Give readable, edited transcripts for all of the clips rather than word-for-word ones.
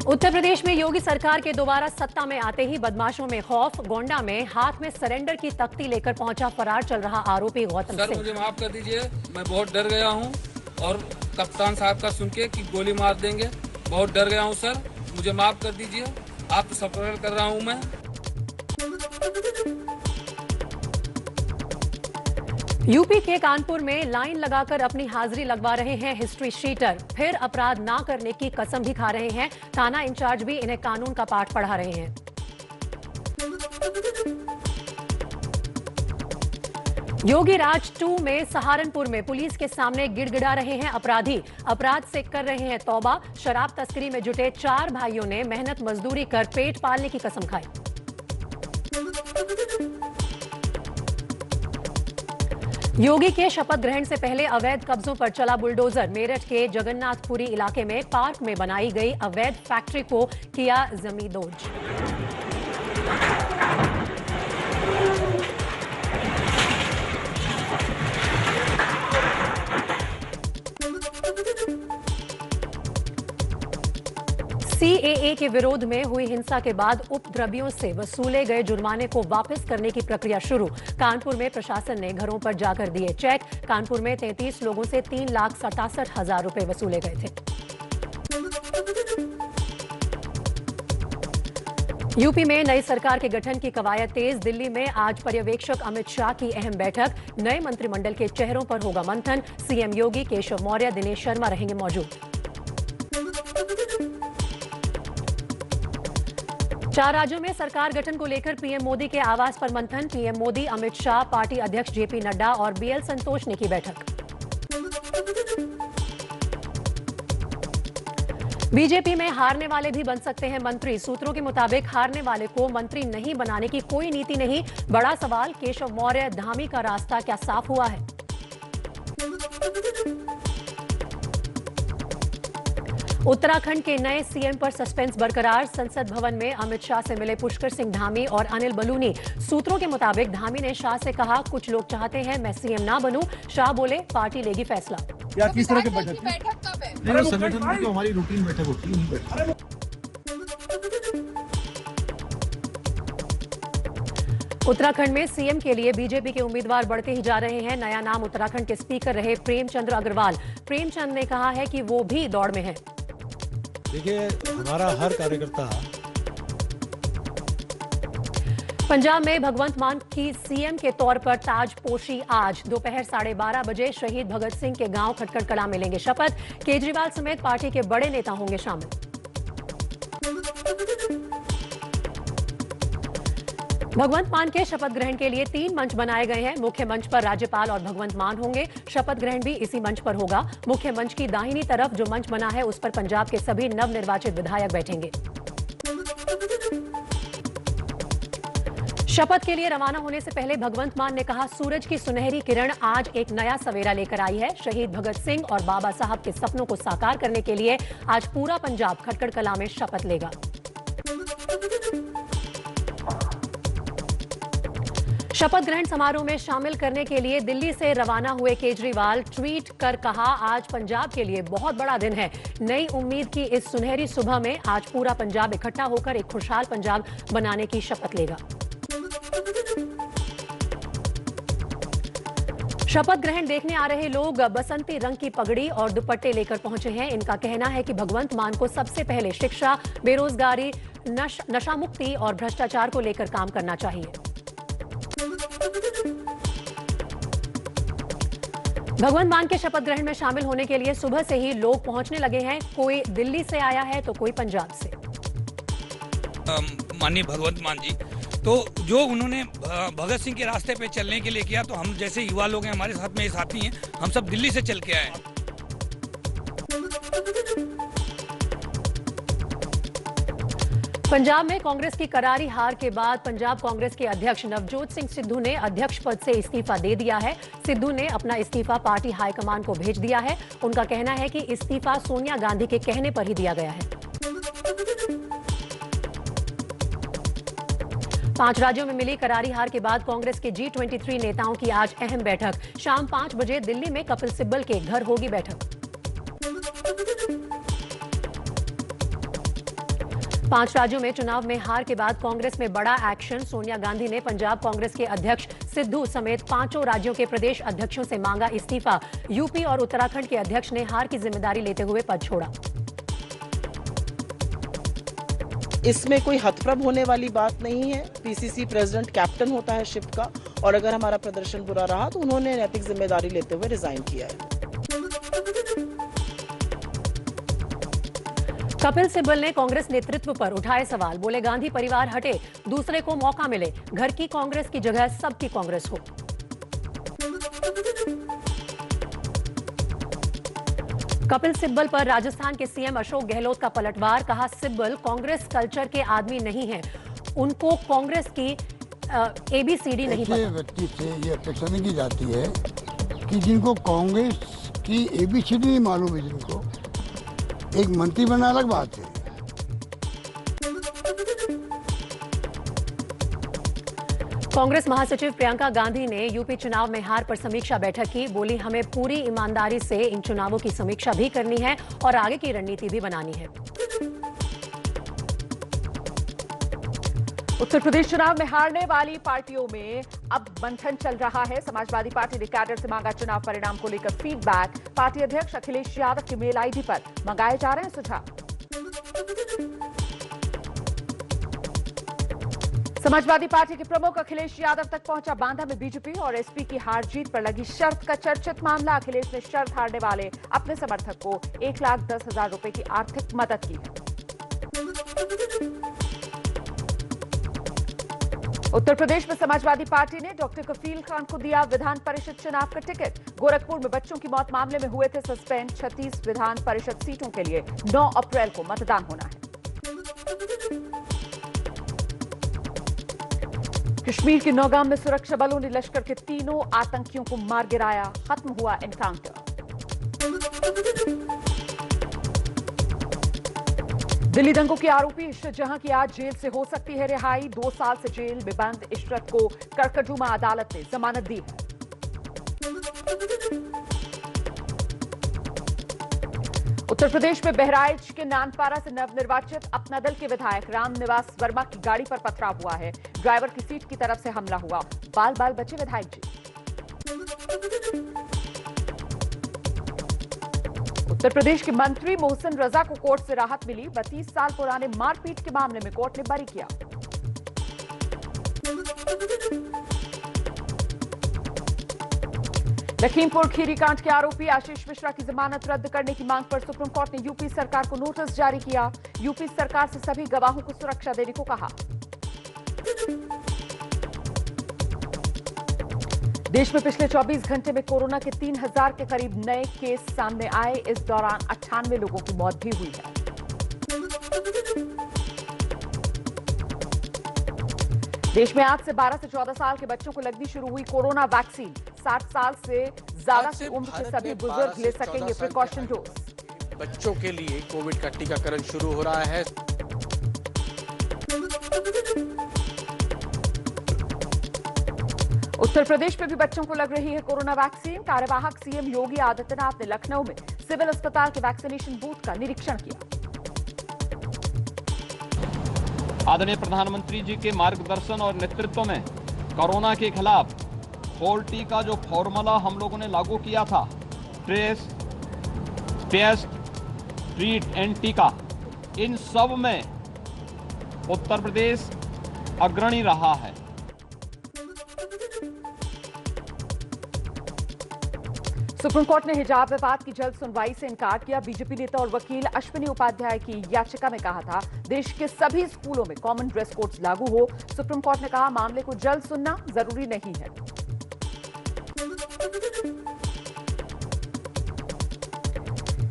उत्तर प्रदेश में योगी सरकार के दोबारा सत्ता में आते ही बदमाशों में खौफ। गोंडा में हाथ में सरेंडर की तख्ती लेकर पहुंचा फरार चल रहा आरोपी गौतम सिंह। सर मुझे माफ कर दीजिए, मैं बहुत डर गया हूं और कप्तान साहब का सुन के कि गोली मार देंगे, बहुत डर गया हूं सर, मुझे माफ कर दीजिए। आप सफर कर रहा हूं मैं। यूपी के कानपुर में लाइन लगाकर अपनी हाजिरी लगवा रहे हैं हिस्ट्री शीटर। फिर अपराध ना करने की कसम भी खा रहे हैं। थाना इंचार्ज भी इन्हें कानून का पाठ पढ़ा रहे हैं। योगी राज 2 में सहारनपुर में पुलिस के सामने गिड़गिड़ा रहे हैं अपराधी। अपराध से कर रहे हैं तौबा। शराब तस्करी में जुटे 4 भाइयों ने मेहनत मजदूरी कर पेट पालने की कसम खाई। योगी के शपथ ग्रहण से पहले अवैध कब्जों पर चला बुलडोजर। मेरठ के जगन्नाथपुरी इलाके में पार्क में बनाई गई अवैध फैक्ट्री को किया जमींदोज। सीएए के विरोध में हुई हिंसा के बाद उपद्रवियों से वसूले गए जुर्माने को वापस करने की प्रक्रिया शुरू। कानपुर में प्रशासन ने घरों पर जाकर दिए चेक। कानपुर में 33 लोगों से 3,67,000 रुपए वसूले गए थे। यूपी में नई सरकार के गठन की कवायद तेज। दिल्ली में आज पर्यवेक्षक अमित शाह की अहम बैठक। नए मंत्रिमंडल के चेहरों पर होगा मंथन। सीएम योगी, केशव मौर्य, दिनेश शर्मा रहेंगे मौजूद। 4 राज्यों में सरकार गठन को लेकर पीएम मोदी के आवास पर मंथन। पीएम मोदी, अमित शाह, पार्टी अध्यक्ष जेपी नड्डा और बीएल संतोष ने की बैठक। बीजेपी में हारने वाले भी बन सकते हैं मंत्री। सूत्रों के मुताबिक हारने वाले को मंत्री नहीं बनाने की कोई नीति नहीं। बड़ा सवाल, केशव मौर्य धामी का रास्ता क्या साफ हुआ है? उत्तराखंड के नए सीएम पर सस्पेंस बरकरार। संसद भवन में अमित शाह से मिले पुष्कर सिंह धामी और अनिल बलूनी। सूत्रों के मुताबिक धामी ने शाह से कहा, कुछ लोग चाहते हैं मैं सीएम ना बनूं। शाह बोले, पार्टी लेगी फैसला। या किस तरह की बैठक कब है? नहीं, संगठन में तो हमारी रूटीन बैठक होती है। उत्तराखंड में सीएम के लिए बीजेपी के उम्मीदवार बढ़ते ही जा रहे हैं। नया नाम उत्तराखंड के स्पीकर रहे प्रेमचंद अग्रवाल। प्रेमचंद ने कहा है कि वो भी दौड़ में हैं। देखिए, हमारा हर कार्यकर्ता। पंजाब में भगवंत मान की सीएम के तौर पर ताजपोशी आज दोपहर 12:30 बजे शहीद भगत सिंह के गांव खटखड़ कलां में लेंगे शपथ। केजरीवाल समेत पार्टी के बड़े नेता होंगे शामिल। भगवंत मान के शपथ ग्रहण के लिए 3 मंच बनाए गए हैं। मुख्य मंच पर राज्यपाल और भगवंत मान होंगे। शपथ ग्रहण भी इसी मंच पर होगा। मुख्य मंच की दाहिनी तरफ जो मंच बना है उस पर पंजाब के सभी नवनिर्वाचित विधायक बैठेंगे। शपथ के लिए रवाना होने से पहले भगवंत मान ने कहा, सूरज की सुनहरी किरण आज एक नया सवेरा लेकर आई है। शहीद भगत सिंह और बाबा साहब के सपनों को साकार करने के लिए आज पूरा पंजाब खटखड़ कलां में शपथ लेगा। शपथ ग्रहण समारोह में शामिल करने के लिए दिल्ली से रवाना हुए केजरीवाल ट्वीट कर कहा, आज पंजाब के लिए बहुत बड़ा दिन है। नई उम्मीद की इस सुनहरी सुबह में आज पूरा पंजाब इकट्ठा होकर एक खुशहाल पंजाब बनाने की शपथ लेगा। शपथ ग्रहण देखने आ रहे लोग बसंती रंग की पगड़ी और दुपट्टे लेकर पहुंचे हैं। इनका कहना है कि भगवंत मान को सबसे पहले शिक्षा, बेरोजगारी, नशा मुक्ति और भ्रष्टाचार को लेकर काम करना चाहिए। भगवंत मान के शपथ ग्रहण में शामिल होने के लिए सुबह से ही लोग पहुंचने लगे हैं। कोई दिल्ली से आया है तो कोई पंजाब से। माननीय भगवंत मान जी, तो जो उन्होंने भगत सिंह के रास्ते पे चलने के लिए किया, तो हम जैसे युवा लोग हैं, हमारे साथ में ये साथी हैं, हम सब दिल्ली से चल के आए हैं। पंजाब में कांग्रेस की करारी हार के बाद पंजाब कांग्रेस के अध्यक्ष नवजोत सिंह सिद्धू ने अध्यक्ष पद से इस्तीफा दे दिया है। सिद्धू ने अपना इस्तीफा पार्टी हाईकमान को भेज दिया है। उनका कहना है कि इस्तीफा सोनिया गांधी के कहने पर ही दिया गया है। 5 राज्यों में मिली करारी हार के बाद कांग्रेस के G23 नेताओं की आज अहम बैठक। शाम 5 बजे दिल्ली में कपिल सिब्बल के घर होगी बैठक। 5 राज्यों में चुनाव में हार के बाद कांग्रेस में बड़ा एक्शन। सोनिया गांधी ने पंजाब कांग्रेस के अध्यक्ष सिद्धू समेत 5 राज्यों के प्रदेश अध्यक्षों से मांगा इस्तीफा। यूपी और उत्तराखंड के अध्यक्ष ने हार की जिम्मेदारी लेते हुए पद छोड़ा। इसमें कोई हतप्रभ होने वाली बात नहीं है। पीसीसी प्रेसिडेंट कैप्टन होता है शिप का, और अगर हमारा प्रदर्शन बुरा रहा तो उन्होंने नैतिक जिम्मेदारी लेते हुए रिजाइन किया है। कपिल सिब्बल ने कांग्रेस नेतृत्व पर उठाए सवाल। बोले, गांधी परिवार हटे, दूसरे को मौका मिले, घर की कांग्रेस की जगह सबकी कांग्रेस हो। कपिल सिब्बल पर राजस्थान के सीएम अशोक गहलोत का पलटवार। कहा, सिब्बल कांग्रेस कल्चर के आदमी नहीं है, उनको कांग्रेस की एबीसीडी नहीं पता। व्यक्ति से ये अपेक्षा नहीं की जाती है कि जिनको कांग्रेस की एबीसीडी नहीं मालूम है, जिनको एक मंत्री बनना अलग बात है। कांग्रेस महासचिव प्रियंका गांधी ने यूपी चुनाव में हार पर समीक्षा बैठक की। बोली, हमें पूरी ईमानदारी से इन चुनावों की समीक्षा भी करनी है और आगे की रणनीति भी बनानी है। उत्तर प्रदेश चुनाव में हारने वाली पार्टियों में अब मंथन चल रहा है। समाजवादी पार्टी ने कैडर से मांगा चुनाव परिणाम को लेकर फीडबैक। पार्टी अध्यक्ष अखिलेश यादव के मेल आईडी पर मंगाए जा रहे हैं सुझाव। समाजवादी पार्टी के प्रमुख अखिलेश यादव तक पहुंचा बांदा में बीजेपी और एसपी की हार जीत पर लगी शर्त का चर्चित मामला। अखिलेश ने शर्त हारने वाले अपने समर्थक को 1,10,000 रुपए की आर्थिक मदद की है। उत्तर प्रदेश में समाजवादी पार्टी ने डॉक्टर कफील खान को दिया विधान परिषद चुनाव का टिकट। गोरखपुर में बच्चों की मौत मामले में हुए थे सस्पेंड। 36 विधान परिषद सीटों के लिए 9 अप्रैल को मतदान होना है। कश्मीर के नौगाम में सुरक्षा बलों ने लश्कर के 3 आतंकियों को मार गिराया। खत्म हुआ एनकाउंटर। दिल्ली दंगों के आरोपी इशरत जहां की आज जेल से हो सकती है रिहाई। 2 साल से जेल में बंद इशरत को करकटजुमा अदालत ने जमानत दी है। उत्तर प्रदेश में बहराइच के नानपारा से नवनिर्वाचित अपना दल के विधायक रामनिवास वर्मा की गाड़ी पर पथराव हुआ है। ड्राइवर की सीट की तरफ से हमला हुआ। बाल बाल बचे विधायक जी। उत्तर प्रदेश के मंत्री मोहसिन रजा को कोर्ट से राहत मिली। 32 साल पुराने मारपीट के मामले में कोर्ट ने बरी किया। लखीमपुर खीरी कांड के आरोपी आशीष मिश्रा की जमानत रद्द करने की मांग पर सुप्रीम कोर्ट ने यूपी सरकार को नोटिस जारी किया। यूपी सरकार से सभी गवाहों को सुरक्षा देने को कहा। देश में पिछले 24 घंटे में कोरोना के 3,000 के करीब नए केस सामने आए। इस दौरान 98 लोगों की मौत भी हुई है। देश में आज से 12 से 14 साल के बच्चों को लगनी शुरू हुई कोरोना वैक्सीन। 60 साल से ज्यादा की उम्र के सभी बुजुर्ग ले सकेंगे प्रिकॉशन डोज। बच्चों के लिए कोविड का टीकाकरण शुरू हो रहा है। उत्तर प्रदेश में भी बच्चों को लग रही है कोरोना वैक्सीन। कार्यवाहक सीएम योगी आदित्यनाथ ने लखनऊ में सिविल अस्पताल के वैक्सीनेशन बूथ का निरीक्षण किया। आदरणीय प्रधानमंत्री जी के मार्गदर्शन और नेतृत्व में कोरोना के खिलाफ क्वालिटी का जो फॉर्मूला हम लोगों ने लागू किया था, ट्रेस, टेस्ट, ट्रीट एंड टीका, इन सब में उत्तर प्रदेश अग्रणी रहा है। सुप्रीम कोर्ट ने हिजाब विवाद की जल्द सुनवाई से इनकार किया। बीजेपी नेता और वकील अश्विनी उपाध्याय की याचिका में कहा था देश के सभी स्कूलों में कॉमन ड्रेस कोड्स लागू हो। सुप्रीम कोर्ट ने कहा मामले को जल्द सुनना जरूरी नहीं है।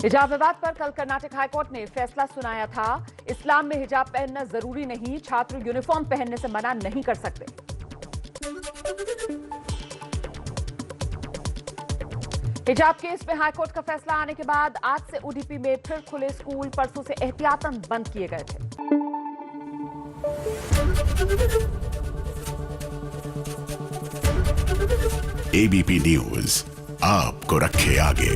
हिजाब विवाद पर कल कर्नाटक हाईकोर्ट ने फैसला सुनाया था। इस्लाम में हिजाब पहनना जरूरी नहीं, छात्र यूनिफॉर्म पहनने से मना नहीं कर सकते। हिजाब केस में हाईकोर्ट का फैसला आने के बाद आज से उडुपी में फिर खुले स्कूल। परसों से एहतियातन बंद किए गए थे। एबीपी न्यूज आपको रखे आगे।